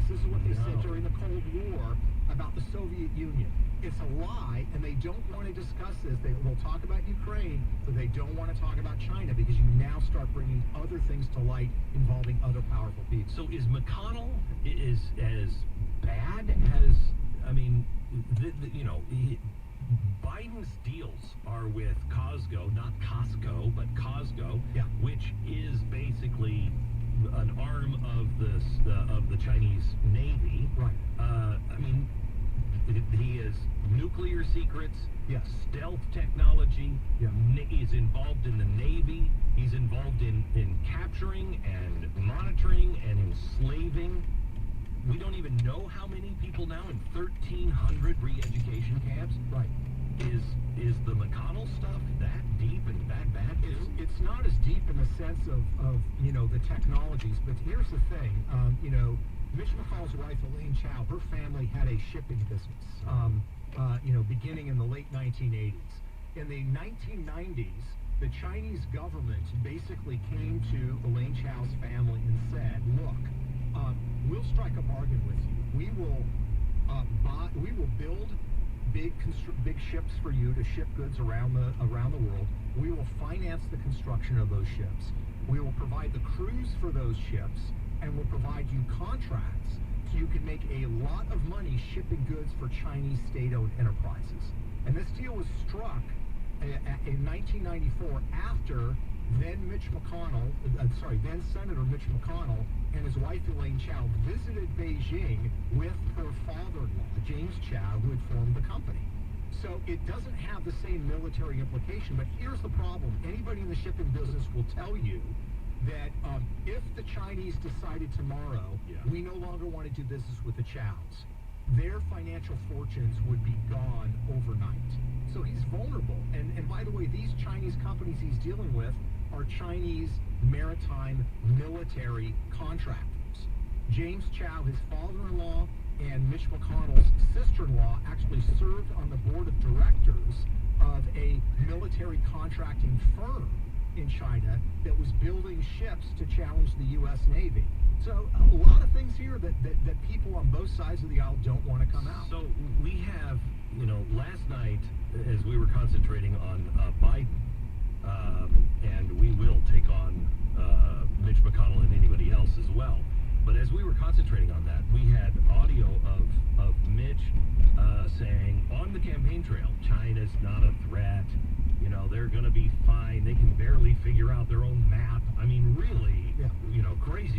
This is what they said during the Cold War about the Soviet Union. It's a lie, and they don't want to discuss this. They'll talk about Ukraine, but they don't want to talk about China because you now start bringing other things to light involving other powerful people. So is McConnell is as bad as, I mean, Biden's deals are with Costco, not Costco, but Costco, which is basically an arm of the Chinese Navy. Right. I mean, he has nuclear secrets, yes, stealth technology. Yeah. He's involved in the Navy. He's involved in capturing and monitoring and enslaving. We don't even know how many people now in 1,300 re-education camps. Right. Is the McConnell stuff that deep and that bad too? It's not as deep in the sense of the technologies, but here's the thing. Mitch McConnell's wife, Elaine Chao, her family had a shipping business, beginning in the late 1980s. In the 1990s, the Chinese government basically came to Elaine Chao's family and said, look, we'll strike a bargain with you. We will build big ships for you to ship goods around the world. We will finance the construction of those ships. We will provide the crews for those ships, and we'll provide you contracts so you can make a lot of money shipping goods for Chinese state-owned enterprises. And this deal was struck in 1994 after then Senator Mitch McConnell and his wife Elaine Chao visited Beijing with her father-in-law, James Chao, who had formed the company. So it doesn't have the same military implication, but here's the problem. Anybody in the shipping business will tell you that if the Chinese decided tomorrow, we no longer want to do business with the Chaos, their financial fortunes would be gone overnight. So he's vulnerable. And by the way, these Chinese companies he's dealing with are Chinese maritime military contractors. James Chao, his father-in-law, and Mitch McConnell's sister-in-law actually served on the board of directors of a military contracting firm in China that was building ships to challenge the U.S. Navy. So a lot of things here that people on both sides of the aisle don't want to come out. So we have, last night, as we were concentrating on Biden, and we will take on Mitch McConnell and anybody else as well. But as we were concentrating on that, we had audio of Mitch saying on the campaign trail, China's not a threat. They're going to be fine. They can barely figure out their own map. I mean, really, crazy.